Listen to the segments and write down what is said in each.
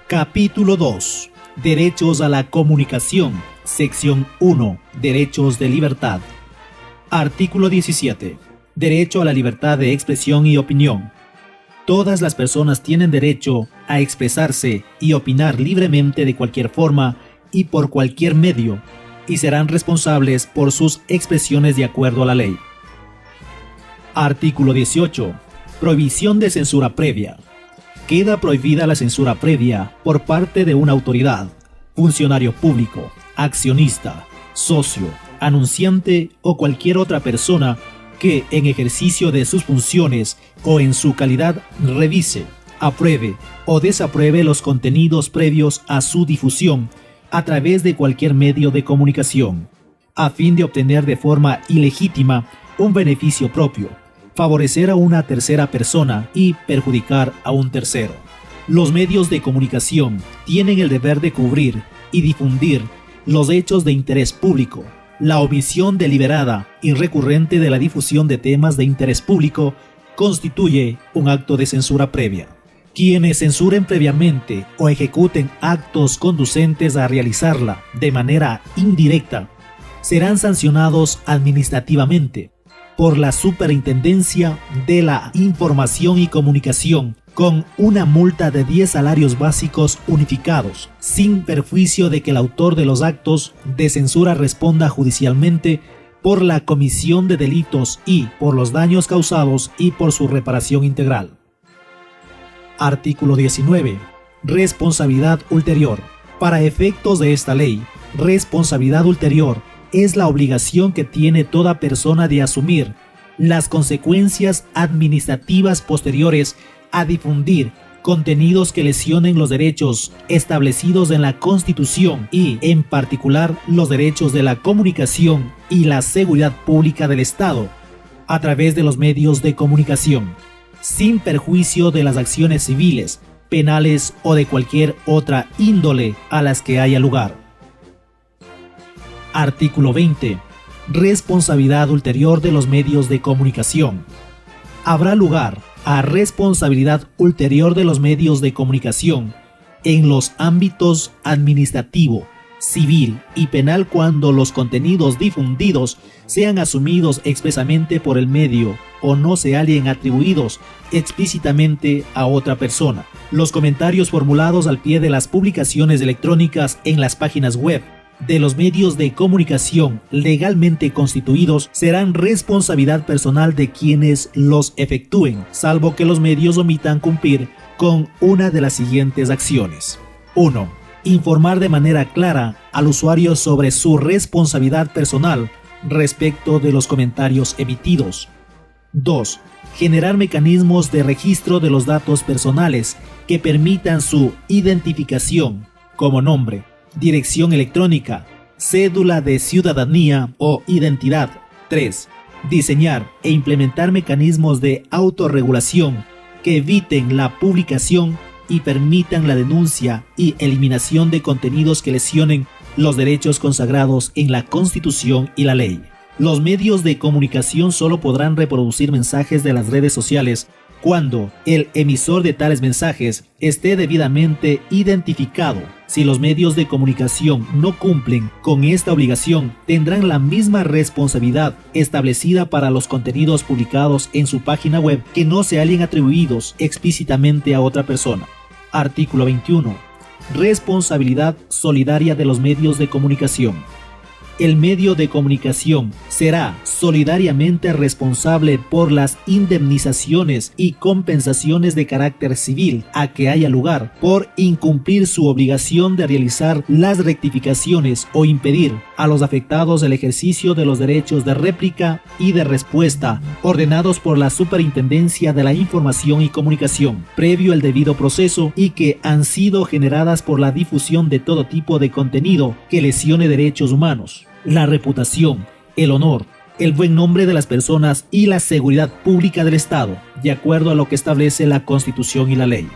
Capítulo 2. Derechos a la comunicación. Sección 1. Derechos de libertad. Artículo 17. Derecho a la libertad de expresión y opinión. Todas las personas tienen derecho a expresarse y opinar libremente de cualquier forma y por cualquier medio, y serán responsables por sus expresiones de acuerdo a la ley. Artículo 18. Prohibición de censura previa. Queda prohibida la censura previa por parte de una autoridad, funcionario público, accionista, socio, anunciante o cualquier otra persona que en ejercicio de sus funciones o en su calidad revise, apruebe o desapruebe los contenidos previos a su difusión a través de cualquier medio de comunicación, a fin de obtener de forma ilegítima un beneficio propio, favorecer a una tercera persona y perjudicar a un tercero. Los medios de comunicación tienen el deber de cubrir y difundir los hechos de interés público. La omisión deliberada y recurrente de la difusión de temas de interés público constituye un acto de censura previa. Quienes censuren previamente o ejecuten actos conducentes a realizarla de manera indirecta serán sancionados administrativamente por la Superintendencia de la Información y Comunicación con una multa de 10 salarios básicos unificados, sin perjuicio de que el autor de los actos de censura responda judicialmente por la comisión de delitos y por los daños causados y por su reparación integral. Artículo 19. Responsabilidad ulterior. Para efectos de esta ley, responsabilidad ulterior es la obligación que tiene toda persona de asumir las consecuencias administrativas posteriores a difundir contenidos que lesionen los derechos establecidos en la Constitución y, en particular, los derechos de la comunicación y la seguridad pública del Estado a través de los medios de comunicación, sin perjuicio de las acciones civiles, penales o de cualquier otra índole a las que haya lugar. Artículo 20. Responsabilidad ulterior de los medios de comunicación. Habrá lugar a responsabilidad ulterior de los medios de comunicación en los ámbitos administrativo, civil y penal cuando los contenidos difundidos sean asumidos expresamente por el medio o no se hallen atribuidos explícitamente a otra persona. Los comentarios formulados al pie de las publicaciones electrónicas en las páginas web de los medios de comunicación legalmente constituidos serán responsabilidad personal de quienes los efectúen, salvo que los medios omitan cumplir con una de las siguientes acciones. 1. Informar de manera clara al usuario sobre su responsabilidad personal respecto de los comentarios emitidos. 2. Generar mecanismos de registro de los datos personales que permitan su identificación como nombre, dirección electrónica, cédula de ciudadanía o identidad. 3. Diseñar e implementar mecanismos de autorregulación que eviten la publicación y permitan la denuncia y eliminación de contenidos que lesionen los derechos consagrados en la Constitución y la ley. Los medios de comunicación solo podrán reproducir mensajes de las redes sociales cuando el emisor de tales mensajes esté debidamente identificado. Si los medios de comunicación no cumplen con esta obligación, tendrán la misma responsabilidad establecida para los contenidos publicados en su página web que no se hallen atribuidos explícitamente a otra persona. Artículo 21. Responsabilidad solidaria de los medios de comunicación. El medio de comunicación será solidariamente responsable por las indemnizaciones y compensaciones de carácter civil a que haya lugar por incumplir su obligación de realizar las rectificaciones o impedir a los afectados el ejercicio de los derechos de réplica y de respuesta ordenados por la Superintendencia de la Información y Comunicación, previo el debido proceso, y que han sido generadas por la difusión de todo tipo de contenido que lesione derechos humanos, la reputación, el honor, el buen nombre de las personas y la seguridad pública del Estado, de acuerdo a lo que establece la Constitución y la ley.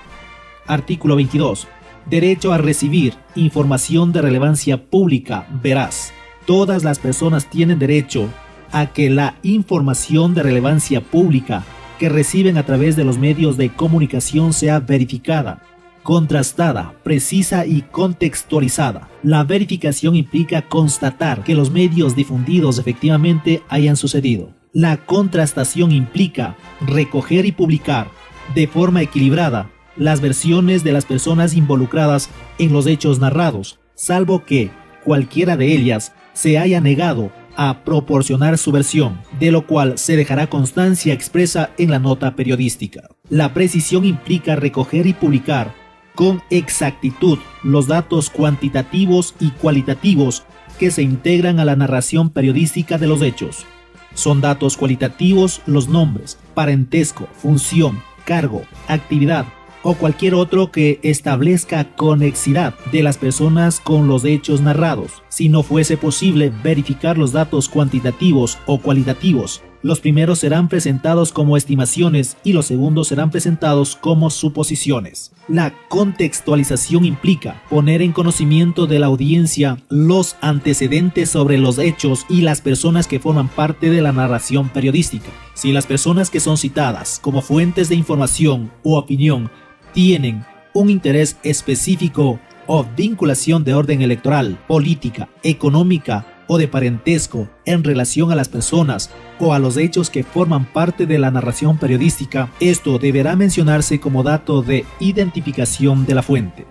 Artículo 22. Derecho a recibir información de relevancia pública veraz. Todas las personas tienen derecho a que la información de relevancia pública que reciben a través de los medios de comunicación sea verificada, contrastada, precisa y contextualizada. La verificación implica constatar que los medios difundidos efectivamente hayan sucedido. La contrastación implica recoger y publicar de forma equilibrada las versiones de las personas involucradas en los hechos narrados, salvo que cualquiera de ellas se haya negado a proporcionar su versión, de lo cual se dejará constancia expresa en la nota periodística. La precisión implica recoger y publicar con exactitud los datos cuantitativos y cualitativos que se integran a la narración periodística de los hechos. Son datos cualitativos los nombres, parentesco, función, cargo, actividad o cualquier otro que establezca conexidad de las personas con los hechos narrados. Si no fuese posible verificar los datos cuantitativos o cualitativos, los primeros serán presentados como estimaciones y los segundos serán presentados como suposiciones. La contextualización implica poner en conocimiento de la audiencia los antecedentes sobre los hechos y las personas que forman parte de la narración periodística. Si las personas que son citadas como fuentes de información u opinión tienen un interés específico o vinculación de orden electoral, política, económica o de parentesco en relación a las personas o a los hechos que forman parte de la narración periodística, esto deberá mencionarse como dato de identificación de la fuente.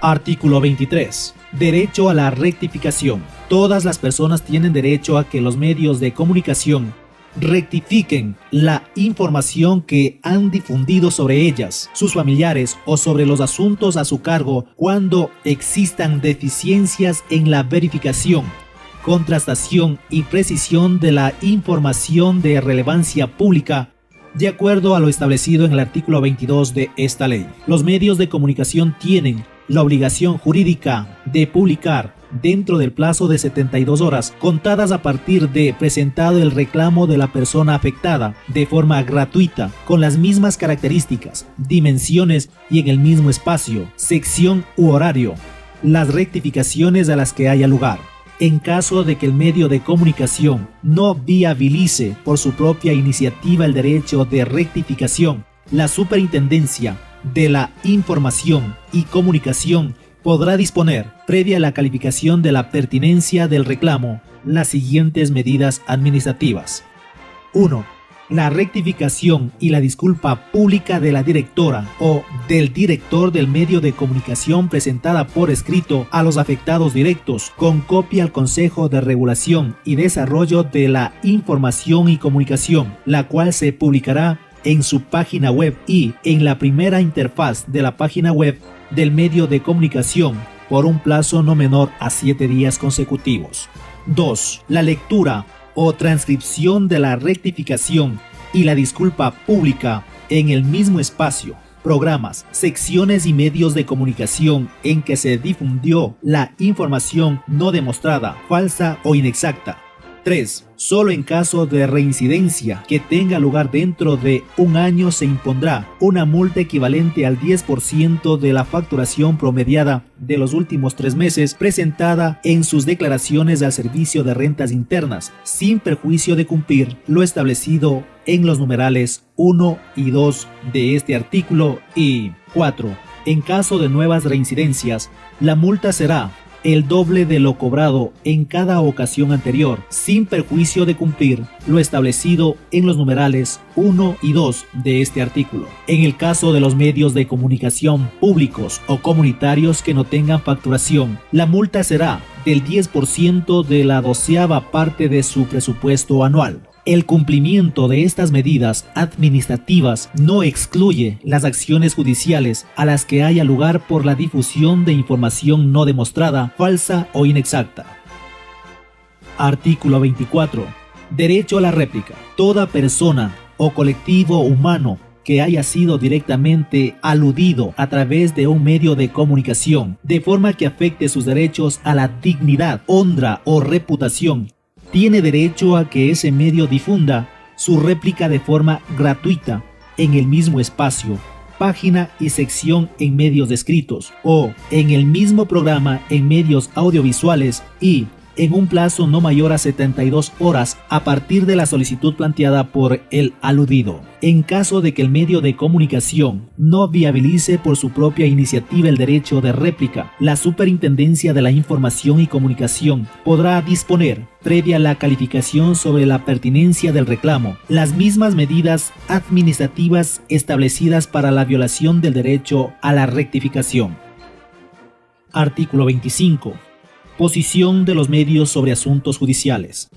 Artículo 23. Derecho a la rectificación. Todas las personas tienen derecho a que los medios de comunicación rectifiquen la información que han difundido sobre ellas, sus familiares o sobre los asuntos a su cargo cuando existan deficiencias en la verificación, contrastación y precisión de la información de relevancia pública, de acuerdo a lo establecido en el artículo 22 de esta ley. Los medios de comunicación tienen la obligación jurídica de publicar dentro del plazo de 72 horas, contadas a partir de presentado el reclamo de la persona afectada, de forma gratuita, con las mismas características, dimensiones y en el mismo espacio, sección u horario, las rectificaciones a las que haya lugar. En caso de que el medio de comunicación no viabilice por su propia iniciativa el derecho de rectificación, la Superintendencia de la Información y Comunicación podrá disponer, previa a la calificación de la pertinencia del reclamo, las siguientes medidas administrativas. 1. La rectificación y la disculpa pública de la directora o del director del medio de comunicación presentada por escrito a los afectados directos, con copia al Consejo de Regulación y Desarrollo de la Información y Comunicación, la cual se publicará en su página web y en la primera interfaz de la página web del medio de comunicación por un plazo no menor a 7 días consecutivos. 2. La lectura o transcripción de la rectificación y la disculpa pública en el mismo espacio, programas, secciones y medios de comunicación en que se difundió la información no demostrada, falsa o inexacta. 3. Solo en caso de reincidencia que tenga lugar dentro de un año se impondrá una multa equivalente al 10% de la facturación promediada de los últimos 3 meses presentada en sus declaraciones al Servicio de Rentas Internas, sin perjuicio de cumplir lo establecido en los numerales 1 y 2 de este artículo. Y 4. En caso de nuevas reincidencias, la multa será el doble de lo cobrado en cada ocasión anterior, sin perjuicio de cumplir lo establecido en los numerales 1 y 2 de este artículo. En el caso de los medios de comunicación públicos o comunitarios que no tengan facturación, la multa será del 10% de la 12ª parte de su presupuesto anual. El cumplimiento de estas medidas administrativas no excluye las acciones judiciales a las que haya lugar por la difusión de información no demostrada, falsa o inexacta. Artículo 24. Derecho a la réplica. Toda persona o colectivo humano que haya sido directamente aludido a través de un medio de comunicación, de forma que afecte sus derechos a la dignidad, honra o reputación, tiene derecho a que ese medio difunda su réplica de forma gratuita en el mismo espacio, página y sección en medios escritos o en el mismo programa en medios audiovisuales y en un plazo no mayor a 72 horas a partir de la solicitud planteada por el aludido. En caso de que el medio de comunicación no viabilice por su propia iniciativa el derecho de réplica, la Superintendencia de la Información y Comunicación podrá disponer, previa a la calificación sobre la pertinencia del reclamo, las mismas medidas administrativas establecidas para la violación del derecho a la rectificación. Artículo 25. Posición de los medios sobre asuntos judiciales.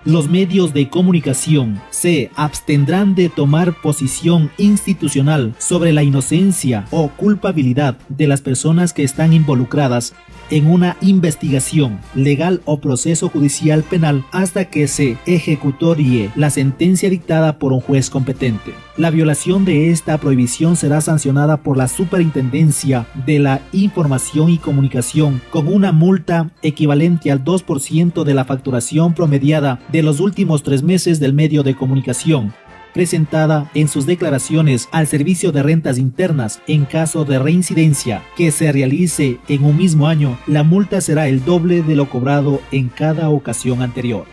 Los medios de comunicación se abstendrán de tomar posición institucional sobre la inocencia o culpabilidad de las personas que están involucradas en una investigación legal o proceso judicial penal hasta que se ejecutorie la sentencia dictada por un juez competente. La violación de esta prohibición será sancionada por la Superintendencia de la Información y Comunicación con una multa equivalente al 2% de la facturación promediada de los últimos 3 meses del medio de comunicación, presentada en sus declaraciones al Servicio de Rentas Internas. En caso de reincidencia que se realice en un mismo año, la multa será el doble de lo cobrado en cada ocasión anterior.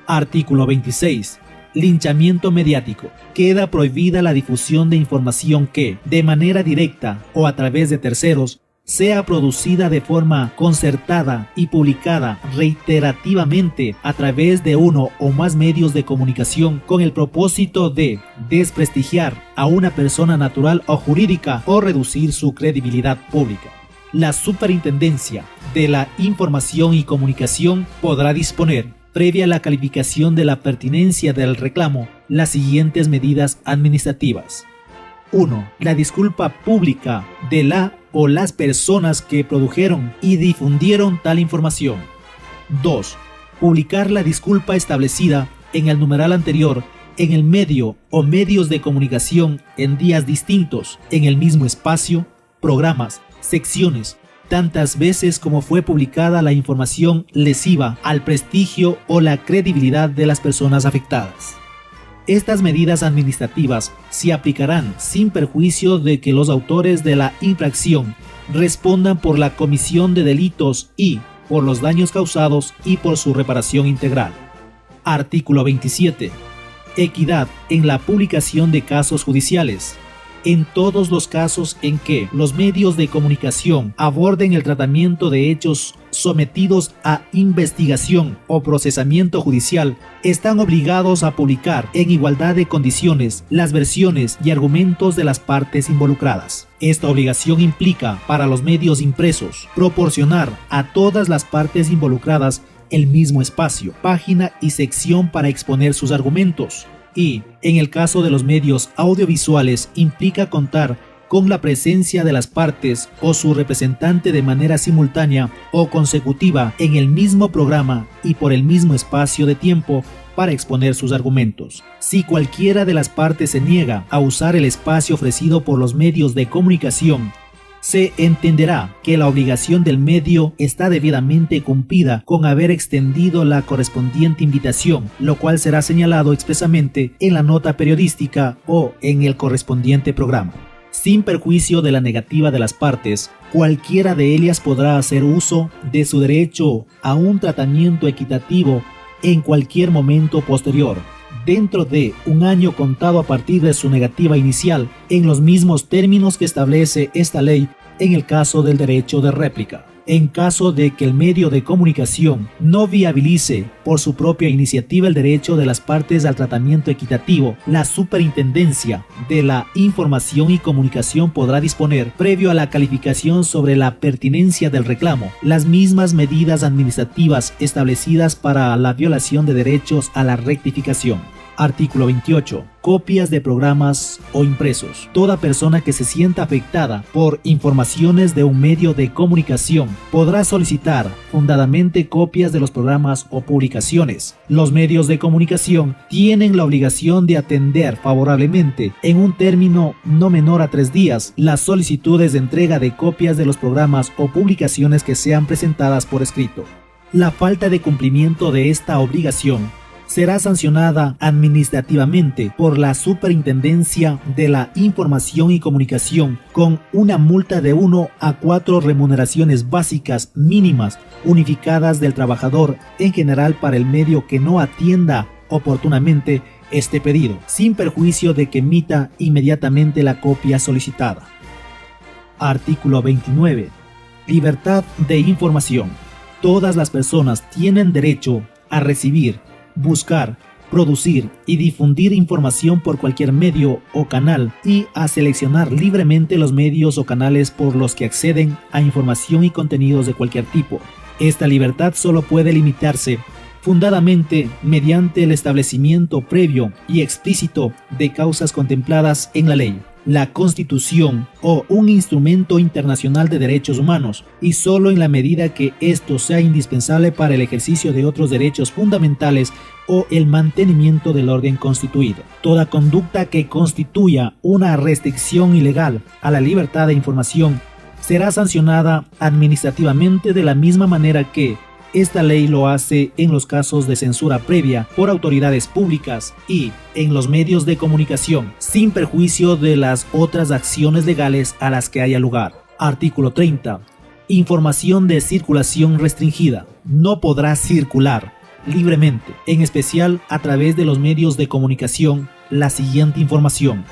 Artículo 26. Linchamiento mediático. Queda prohibida la difusión de información que, de manera directa o a través de terceros, sea producida de forma concertada y publicada reiterativamente a través de uno o más medios de comunicación con el propósito de desprestigiar a una persona natural o jurídica o reducir su credibilidad pública. La Superintendencia de la Información y Comunicación podrá disponer, previa a la calificación de la pertinencia del reclamo, las siguientes medidas administrativas. 1. La disculpa pública de la o las personas que produjeron y difundieron tal información. 2. Publicar la disculpa establecida en el numeral anterior en el medio o medios de comunicación en días distintos, en el mismo espacio, programas, secciones, tantas veces como fue publicada la información lesiva al prestigio o la credibilidad de las personas afectadas. Estas medidas administrativas se aplicarán sin perjuicio de que los autores de la infracción respondan por la comisión de delitos y por los daños causados y por su reparación integral. Artículo 27. Equidad en la publicación de casos judiciales. En todos los casos en que los medios de comunicación aborden el tratamiento de hechos sometidos a investigación o procesamiento judicial, están obligados a publicar en igualdad de condiciones las versiones y argumentos de las partes involucradas. Esta obligación implica, para los medios impresos, proporcionar a todas las partes involucradas el mismo espacio, página y sección para exponer sus argumentos. Y, en el caso de los medios audiovisuales, implica contar con la presencia de las partes o su representante de manera simultánea o consecutiva en el mismo programa y por el mismo espacio de tiempo para exponer sus argumentos. Si cualquiera de las partes se niega a usar el espacio ofrecido por los medios de comunicación, se entenderá que la obligación del medio está debidamente cumplida con haber extendido la correspondiente invitación, lo cual será señalado expresamente en la nota periodística o en el correspondiente programa. Sin perjuicio de la negativa de las partes, cualquiera de ellas podrá hacer uso de su derecho a un tratamiento equitativo en cualquier momento posterior, dentro de un año contado a partir de su negativa inicial, en los mismos términos que establece esta ley en el caso del derecho de réplica. En caso de que el medio de comunicación no viabilice por su propia iniciativa el derecho de las partes al tratamiento equitativo, la Superintendencia de la Información y Comunicación podrá disponer, previo a la calificación sobre la pertinencia del reclamo, las mismas medidas administrativas establecidas para la violación de derechos a la rectificación. Artículo 28. Copias de programas o impresos. Toda persona que se sienta afectada por informaciones de un medio de comunicación podrá solicitar fundadamente copias de los programas o publicaciones. Los medios de comunicación tienen la obligación de atender favorablemente, en un término no menor a 3 días, las solicitudes de entrega de copias de los programas o publicaciones que sean presentadas por escrito. La falta de cumplimiento de esta obligación será sancionada administrativamente por la Superintendencia de la Información y Comunicación con una multa de 1 a 4 remuneraciones básicas mínimas unificadas del trabajador en general para el medio que no atienda oportunamente este pedido, sin perjuicio de que emita inmediatamente la copia solicitada. Artículo 29. Libertad de información. Todas las personas tienen derecho a recibir, buscar, producir y difundir información por cualquier medio o canal y a seleccionar libremente los medios o canales por los que acceden a información y contenidos de cualquier tipo. Esta libertad solo puede limitarse fundadamente mediante el establecimiento previo y explícito de causas contempladas en la ley, la Constitución o un instrumento internacional de derechos humanos, y solo en la medida que esto sea indispensable para el ejercicio de otros derechos fundamentales o el mantenimiento del orden constituido. Toda conducta que constituya una restricción ilegal a la libertad de información será sancionada administrativamente de la misma manera que esta ley lo hace en los casos de censura previa por autoridades públicas y en los medios de comunicación, sin perjuicio de las otras acciones legales a las que haya lugar. Artículo 30. Información de circulación restringida. No podrá circular libremente, en especial a través de los medios de comunicación, la siguiente información.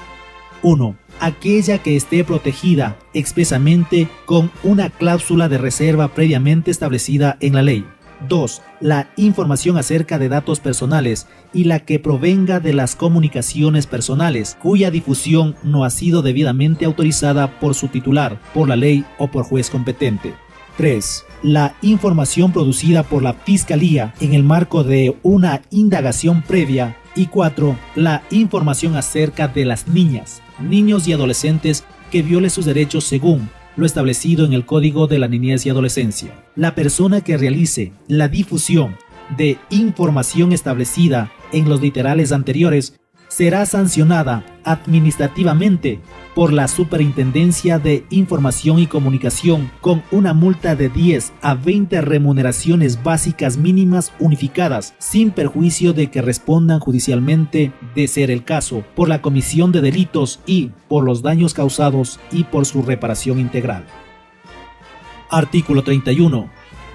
1. Aquella que esté protegida expresamente con una cláusula de reserva previamente establecida en la ley. 2. La información acerca de datos personales y la que provenga de las comunicaciones personales, cuya difusión no ha sido debidamente autorizada por su titular, por la ley o por juez competente. 3. La información producida por la Fiscalía en el marco de una indagación previa. Y 4. La información acerca de las niñas, niños y adolescentes que viole sus derechos según lo establecido en el Código de la Niñez y Adolescencia. La persona que realice la difusión de información establecida en los literales anteriores será sancionada administrativamente por la Superintendencia de Información y Comunicación con una multa de 10 a 20 remuneraciones básicas mínimas unificadas, sin perjuicio de que respondan judicialmente, de ser el caso, por la comisión de delitos y por los daños causados y por su reparación integral. Artículo 31.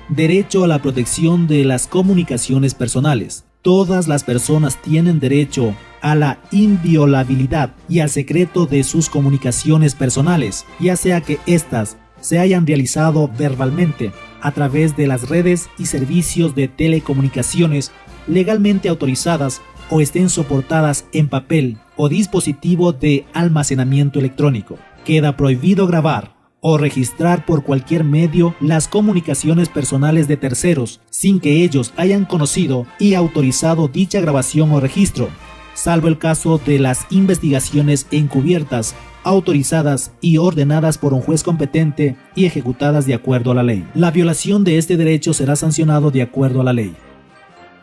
Derecho a la protección de las comunicaciones personales. Todas las personas tienen derecho a la inviolabilidad y al secreto de sus comunicaciones personales, ya sea que éstas se hayan realizado verbalmente a través de las redes y servicios de telecomunicaciones legalmente autorizadas o estén soportadas en papel o dispositivo de almacenamiento electrónico. Queda prohibido grabar o registrar por cualquier medio las comunicaciones personales de terceros sin que ellos hayan conocido y autorizado dicha grabación o registro, salvo el caso de las investigaciones encubiertas, autorizadas y ordenadas por un juez competente y ejecutadas de acuerdo a la ley. La violación de este derecho será sancionado de acuerdo a la ley.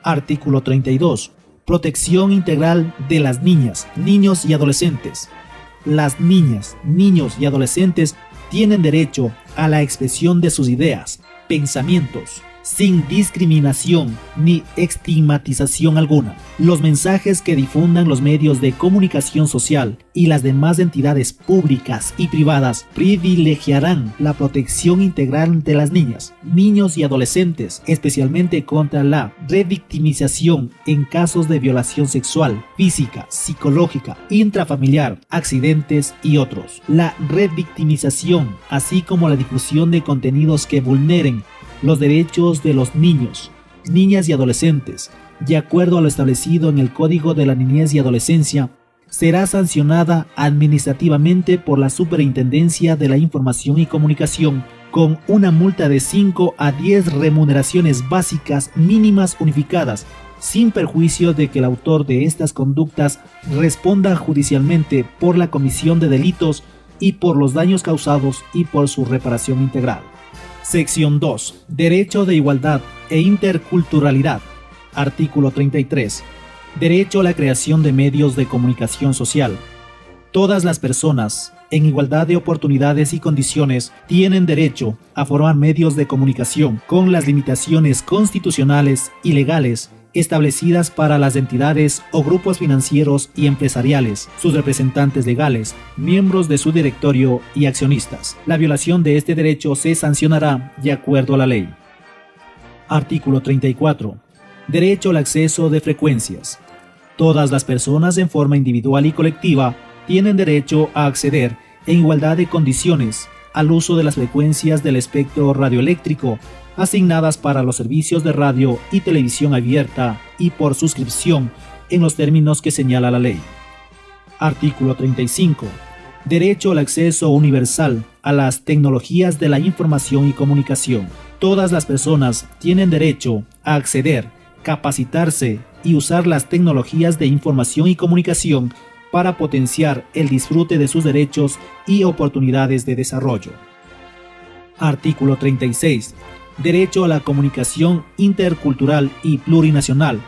Artículo 32. Protección integral de las niñas, niños y adolescentes. Las niñas, niños y adolescentes tienen derecho a la expresión de sus ideas, pensamientos, sin discriminación ni estigmatización alguna. Los mensajes que difundan los medios de comunicación social y las demás entidades públicas y privadas privilegiarán la protección integral de las niñas, niños y adolescentes, especialmente contra la revictimización en casos de violación sexual, física, psicológica, intrafamiliar, accidentes y otros. La revictimización, así como la difusión de contenidos que vulneren los derechos de los niños, niñas y adolescentes, de acuerdo a lo establecido en el Código de la Niñez y Adolescencia, será sancionada administrativamente por la Superintendencia de la Información y Comunicación con una multa de 5 a 10 remuneraciones básicas mínimas unificadas, sin perjuicio de que el autor de estas conductas responda judicialmente por la comisión de delitos y por los daños causados y por su reparación integral. Sección 2. Derecho de igualdad e interculturalidad. Artículo 33. Derecho a la creación de medios de comunicación social. Todas las personas, en igualdad de oportunidades y condiciones, tienen derecho a formar medios de comunicación con las limitaciones constitucionales y legales establecidas para las entidades o grupos financieros y empresariales, sus representantes legales, miembros de su directorio y accionistas. La violación de este derecho se sancionará de acuerdo a la ley. Artículo 34. Derecho al acceso de frecuencias. Todas las personas en forma individual y colectiva tienen derecho a acceder en igualdad de condiciones al uso de las frecuencias del espectro radioeléctrico asignadas para los servicios de radio y televisión abierta y por suscripción en los términos que señala la ley. Artículo 35. Derecho al acceso universal a las tecnologías de la información y comunicación. Todas las personas tienen derecho a acceder, capacitarse y usar las tecnologías de información y comunicación para potenciar el disfrute de sus derechos y oportunidades de desarrollo. Artículo 36. Derecho a la comunicación intercultural y plurinacional.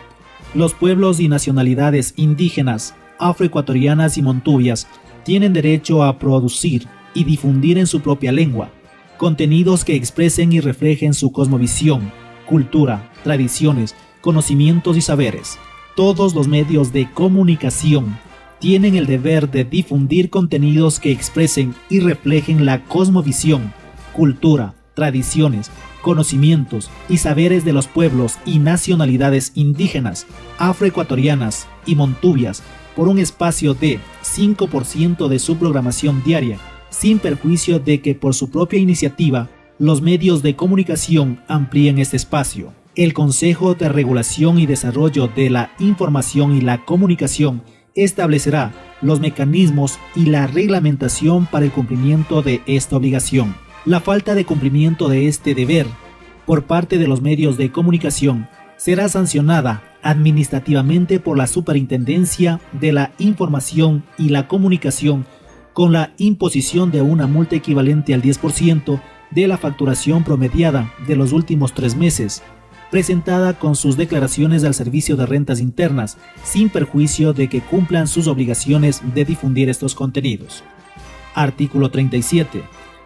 Los pueblos y nacionalidades indígenas, afroecuatorianas y montubias tienen derecho a producir y difundir en su propia lengua contenidos que expresen y reflejen su cosmovisión, cultura, tradiciones, conocimientos y saberes. Todos los medios de comunicación tienen el deber de difundir contenidos que expresen y reflejen la cosmovisión, cultura, tradiciones, conocimientos y saberes de los pueblos y nacionalidades indígenas, afroecuatorianas y montubias por un espacio de 5% de su programación diaria, sin perjuicio de que por su propia iniciativa los medios de comunicación amplíen este espacio. El Consejo de Regulación y Desarrollo de la Información y la Comunicación establecerá los mecanismos y la reglamentación para el cumplimiento de esta obligación. La falta de cumplimiento de este deber por parte de los medios de comunicación será sancionada administrativamente por la Superintendencia de la Información y la Comunicación con la imposición de una multa equivalente al 10% de la facturación promediada de los últimos 3 meses, presentada con sus declaraciones al Servicio de Rentas Internas, sin perjuicio de que cumplan sus obligaciones de difundir estos contenidos. Artículo 37.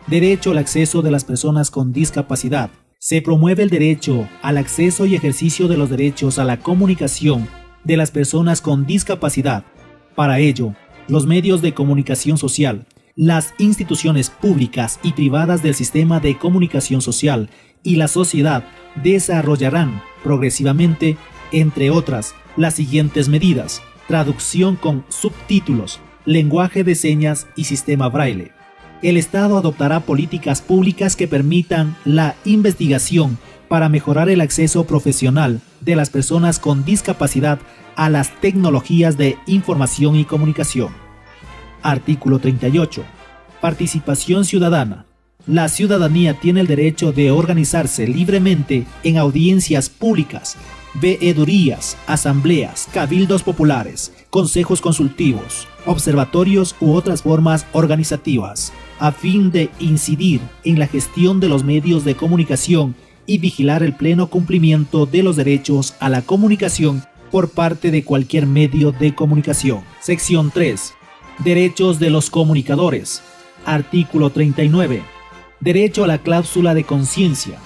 Derecho al acceso de las personas con discapacidad. Se promueve el derecho al acceso y ejercicio de los derechos a la comunicación de las personas con discapacidad. Para ello, los medios de comunicación social, las instituciones públicas y privadas del sistema de comunicación social y la sociedad desarrollarán progresivamente, entre otras, las siguientes medidas: traducción con subtítulos, lenguaje de señas y sistema braille. El Estado adoptará políticas públicas que permitan la investigación para mejorar el acceso profesional de las personas con discapacidad a las tecnologías de información y comunicación. Artículo 38. Participación ciudadana. La ciudadanía tiene el derecho de organizarse libremente en audiencias públicas, veedurías, asambleas, cabildos populares, consejos consultivos, observatorios u otras formas organizativas, a fin de incidir en la gestión de los medios de comunicación y vigilar el pleno cumplimiento de los derechos a la comunicación por parte de cualquier medio de comunicación. Sección 3. Derechos de los comunicadores. Artículo 39. Derecho a la cláusula de conciencia.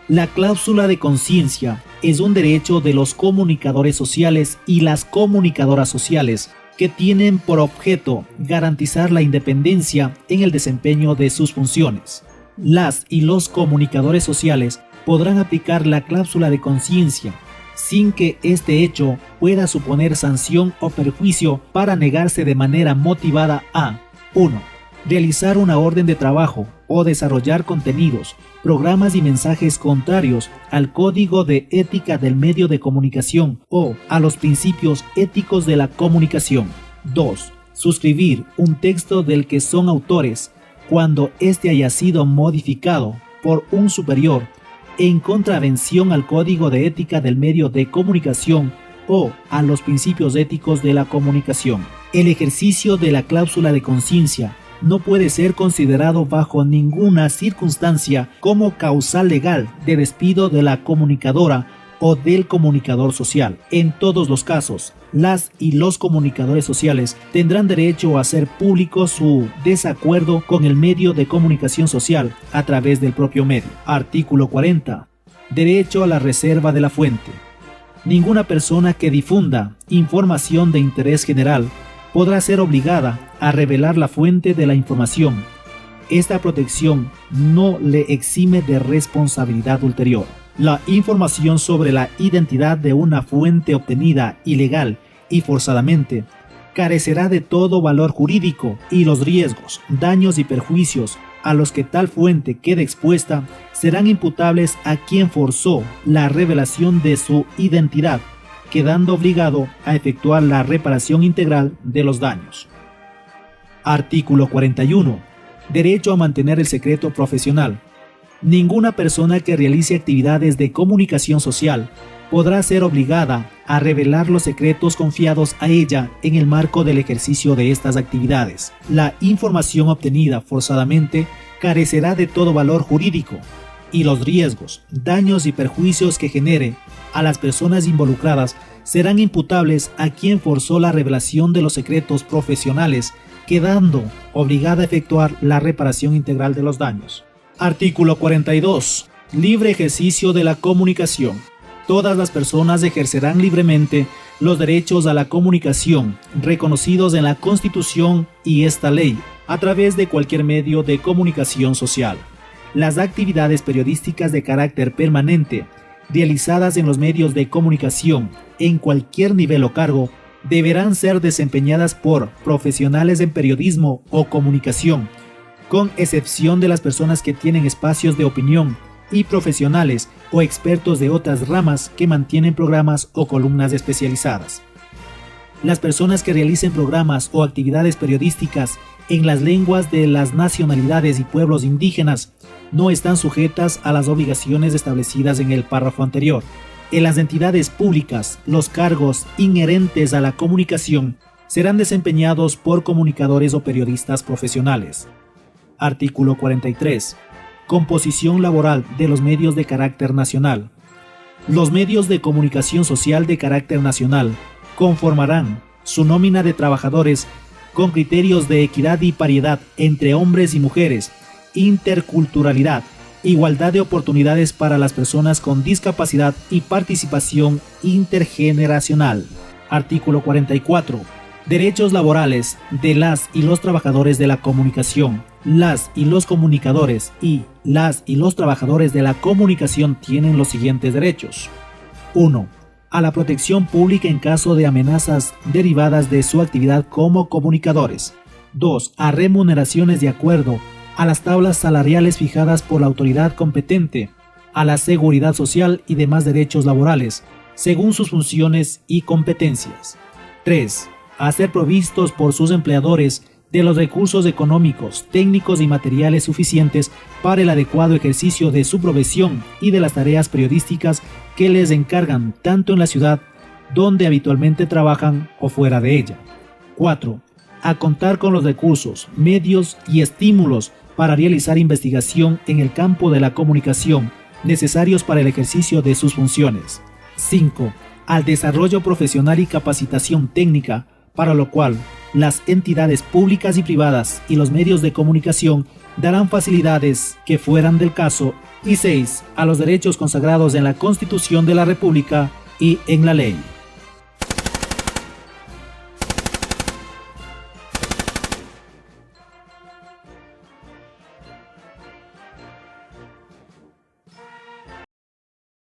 La cláusula de conciencia es un derecho de los comunicadores sociales y las comunicadoras sociales que tienen por objeto garantizar la independencia en el desempeño de sus funciones. Las y los comunicadores sociales podrán aplicar la cláusula de conciencia sin que este hecho pueda suponer sanción o perjuicio para negarse de manera motivada a 1. Realizar una orden de trabajo o desarrollar contenidos, programas y mensajes contrarios al código de ética del medio de comunicación o a los principios éticos de la comunicación. 2. Suscribir un texto del que son autores cuando éste haya sido modificado por un superior en contravención al código de ética del medio de comunicación o a los principios éticos de la comunicación. El ejercicio de la cláusula de conciencia no puede ser considerado bajo ninguna circunstancia como causal legal de despido de la comunicadora o del comunicador social. En todos los casos, las y los comunicadores sociales tendrán derecho a hacer público su desacuerdo con el medio de comunicación social a través del propio medio. Artículo 40. Derecho a la reserva de la fuente. Ninguna persona que difunda información de interés general podrá ser obligada a revelar la fuente de la información. Esta protección no le exime de responsabilidad ulterior. La información sobre la identidad de una fuente obtenida ilegal y forzadamente carecerá de todo valor jurídico, y los riesgos, daños y perjuicios a los que tal fuente quede expuesta serán imputables a quien forzó la revelación de su identidad, quedando obligado a efectuar la reparación integral de los daños. Artículo 41. Derecho a mantener el secreto profesional. Ninguna persona que realice actividades de comunicación social podrá ser obligada a revelar los secretos confiados a ella en el marco del ejercicio de estas actividades. La información obtenida forzadamente carecerá de todo valor jurídico, y los riesgos, daños y perjuicios que genere a las personas involucradas serán imputables a quien forzó la revelación de los secretos profesionales, quedando obligada a efectuar la reparación integral de los daños. Artículo 42. Libre ejercicio de la comunicación. Todas las personas ejercerán libremente los derechos a la comunicación reconocidos en la Constitución y esta ley, a través de cualquier medio de comunicación social. Las actividades periodísticas de carácter permanente, realizadas en los medios de comunicación en cualquier nivel o cargo, deberán ser desempeñadas por profesionales en periodismo o comunicación, con excepción de las personas que tienen espacios de opinión, y profesionales o expertos de otras ramas que mantienen programas o columnas especializadas. Las personas que realicen programas o actividades periodísticas en las lenguas de las nacionalidades y pueblos indígenas no están sujetas a las obligaciones establecidas en el párrafo anterior. En las entidades públicas, los cargos inherentes a la comunicación serán desempeñados por comunicadores o periodistas profesionales. Artículo 43. Composición laboral de los medios de carácter nacional. Los medios de comunicación social de carácter nacional conformarán su nómina de trabajadores con criterios de equidad y paridad entre hombres y mujeres, interculturalidad, igualdad de oportunidades para las personas con discapacidad y participación intergeneracional. Artículo 44. Derechos laborales de las y los trabajadores de la comunicación. Las y los comunicadores y las y los trabajadores de la comunicación tienen los siguientes derechos. 1. A la protección pública en caso de amenazas derivadas de su actividad como comunicadores. 2. A remuneraciones de acuerdo a las tablas salariales fijadas por la autoridad competente, a la seguridad social y demás derechos laborales, según sus funciones y competencias. 3. A ser provistos por sus empleadores de los recursos económicos, técnicos y materiales suficientes para el adecuado ejercicio de su profesión y de las tareas periodísticas que les encargan tanto en la ciudad donde habitualmente trabajan o fuera de ella. 4. A contar con los recursos, medios y estímulos para realizar investigación en el campo de la comunicación necesarios para el ejercicio de sus funciones. 5. Al desarrollo profesional y capacitación técnica, para lo cual las entidades públicas y privadas y los medios de comunicación darán facilidades que fueran del caso. Y 6. A los derechos consagrados en la Constitución de la República y en la ley.